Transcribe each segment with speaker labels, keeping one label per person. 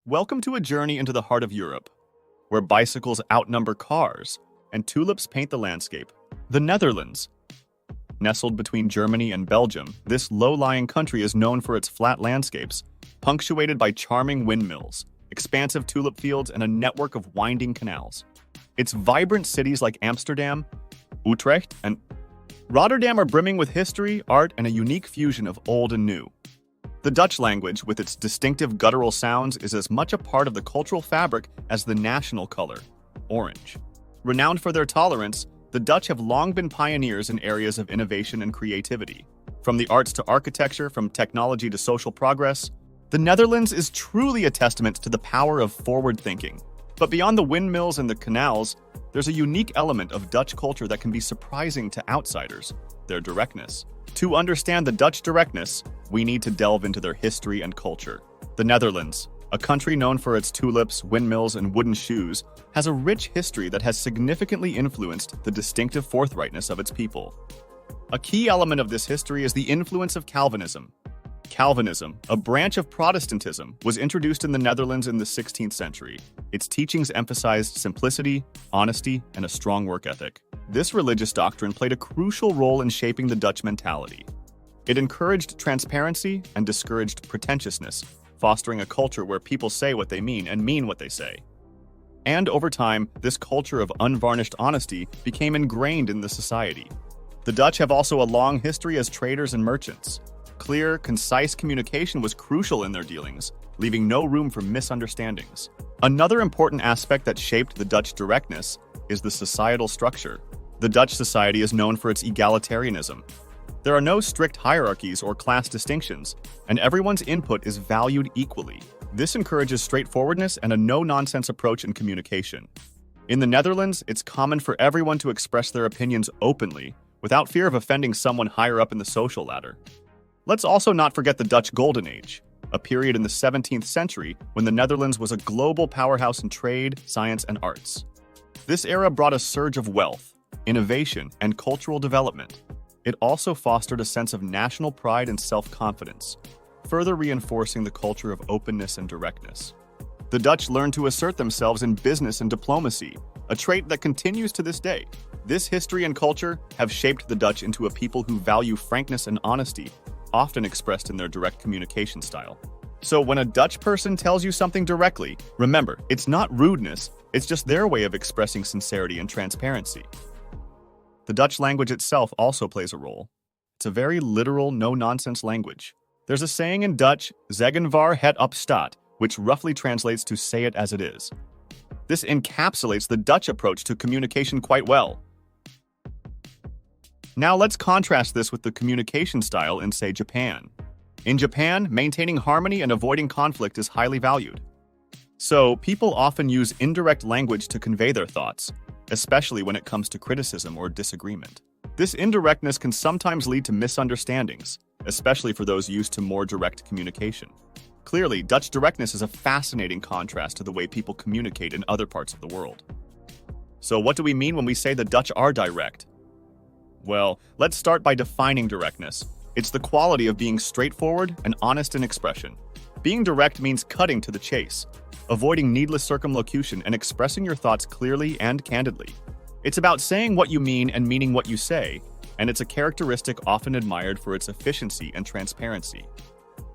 Speaker 1: Welcome to a journey into the heart of Europe, where bicycles outnumber cars and tulips paint the landscape. The Netherlands. Nestled between Germany and Belgium, this low-lying country is known for its flat landscapes, punctuated by charming windmills, expansive tulip fields, and a network of winding canals. Its vibrant cities like Amsterdam, Utrecht, and Rotterdam are brimming with history, art, and a unique fusion of old and new. The Dutch language, with its distinctive guttural sounds, is as much a part of the cultural fabric as the national color, orange. Renowned for their tolerance, the Dutch have long been pioneers in areas of innovation and creativity. From the arts to architecture, from technology to social progress, the Netherlands is truly a testament to the power of forward thinking. But beyond the windmills and the canals, there's a unique element of Dutch culture that can be surprising to outsiders: their directness. To understand the Dutch directness, we need to delve into their history and culture. The Netherlands, a country known for its tulips, windmills, and wooden shoes, has a rich history that has significantly influenced the distinctive forthrightness of its people. A key element of this history is the influence of Calvinism. Calvinism, a branch of Protestantism, was introduced in the Netherlands in the 16th century. Its teachings emphasized simplicity, honesty, and a strong work ethic. This religious doctrine played a crucial role in shaping the Dutch mentality. It encouraged transparency and discouraged pretentiousness, fostering a culture where people say what they mean and mean what they say. And over time, this culture of unvarnished honesty became ingrained in the society. The Dutch have also a long history as traders and merchants. Clear, concise communication was crucial in their dealings, leaving no room for misunderstandings. Another important aspect that shaped the Dutch directness is the societal structure. The Dutch society is known for its egalitarianism. There are no strict hierarchies or class distinctions, and everyone's input is valued equally. This encourages straightforwardness and a no-nonsense approach in communication. In the Netherlands, it's common for everyone to express their opinions openly, without fear of offending someone higher up in the social ladder. Let's also not forget the Dutch Golden Age, a period in the 17th century when the Netherlands was a global powerhouse in trade, science, and arts. This era brought a surge of wealth, innovation, and cultural development. It also fostered a sense of national pride and self-confidence, further reinforcing the culture of openness and directness. The Dutch learned to assert themselves in business and diplomacy, a trait that continues to this day. This history and culture have shaped the Dutch into a people who value frankness and honesty, often expressed in their direct communication style. So when a Dutch person tells you something directly, remember, it's not rudeness, it's just their way of expressing sincerity and transparency. The Dutch language itself also plays a role. It's a very literal, no-nonsense language. There's a saying in Dutch, zeggen waar het op staat, which roughly translates to say it as it is. This encapsulates the Dutch approach to communication quite well. Now let's contrast this with the communication style in, say, Japan. In Japan, maintaining harmony and avoiding conflict is highly valued. So, people often use indirect language to convey their thoughts, especially when it comes to criticism or disagreement. This indirectness can sometimes lead to misunderstandings, especially for those used to more direct communication. Clearly, Dutch directness is a fascinating contrast to the way people communicate in other parts of the world. So what do we mean when we say the Dutch are direct? Well, let's start by defining directness. It's the quality of being straightforward and honest in expression. Being direct means cutting to the chase, avoiding needless circumlocution, and expressing your thoughts clearly and candidly. It's about saying what you mean and meaning what you say, and it's a characteristic often admired for its efficiency and transparency.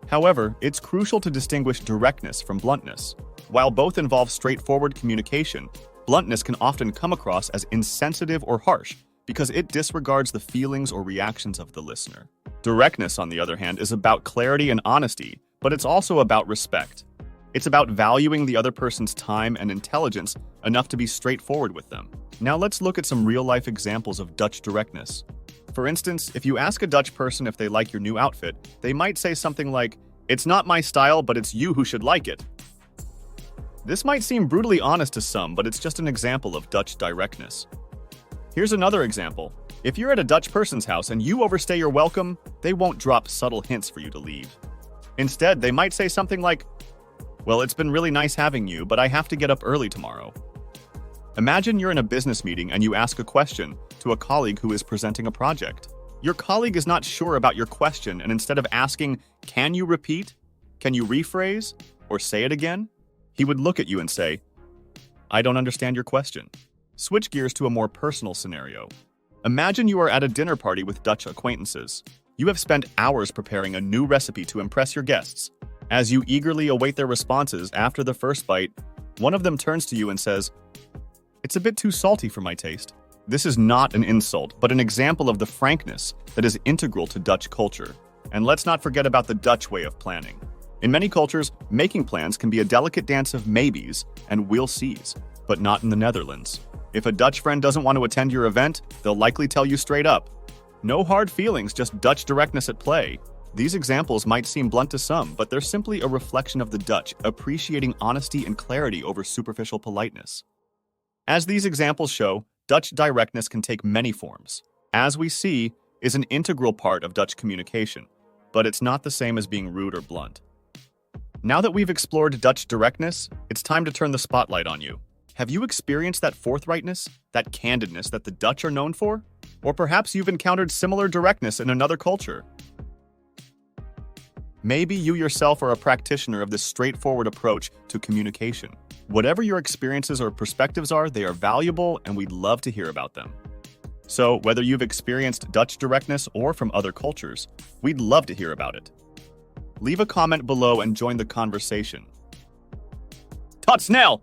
Speaker 1: However, it's crucial to distinguish directness from bluntness. While both involve straightforward communication, bluntness can often come across as insensitive or harsh, because it disregards the feelings or reactions of the listener. Directness, on the other hand, is about clarity and honesty, but it's also about respect. It's about valuing the other person's time and intelligence enough to be straightforward with them. Now let's look at some real-life examples of Dutch directness. For instance, if you ask a Dutch person if they like your new outfit, they might say something like, "It's not my style, but it's you who should like it." This might seem brutally honest to some, but it's just an example of Dutch directness. Here's another example. If you're at a Dutch person's house and you overstay your welcome, they won't drop subtle hints for you to leave. Instead, they might say something like, "Well, it's been really nice having you, but I have to get up early tomorrow." Imagine you're in a business meeting and you ask a question to a colleague who is presenting a project. Your colleague is not sure about your question, and instead of asking, "Can you repeat? Can you rephrase? Or say it again?" He would look at you and say, "I don't understand your question." Switch gears to a more personal scenario. Imagine you are at a dinner party with Dutch acquaintances. You have spent hours preparing a new recipe to impress your guests. As you eagerly await their responses after the first bite, one of them turns to you and says, "It's a bit too salty for my taste." This is not an insult, but an example of the frankness that is integral to Dutch culture. And let's not forget about the Dutch way of planning. In many cultures, making plans can be a delicate dance of maybes and we'll sees, but not in the Netherlands. If a Dutch friend doesn't want to attend your event, they'll likely tell you straight up. No hard feelings, just Dutch directness at play. These examples might seem blunt to some, but they're simply a reflection of the Dutch appreciating honesty and clarity over superficial politeness. As these examples show, Dutch directness can take many forms. As we see, is an integral part of Dutch communication, but it's not the same as being rude or blunt. Now that we've explored Dutch directness, it's time to turn the spotlight on you. Have you experienced that forthrightness, that candidness that the Dutch are known for? Or perhaps you've encountered similar directness in another culture. Maybe you yourself are a practitioner of this straightforward approach to communication. Whatever your experiences or perspectives are, they are valuable and we'd love to hear about them. So, whether you've experienced Dutch directness or from other cultures, we'd love to hear about it. Leave a comment below and join the conversation. Tot snel!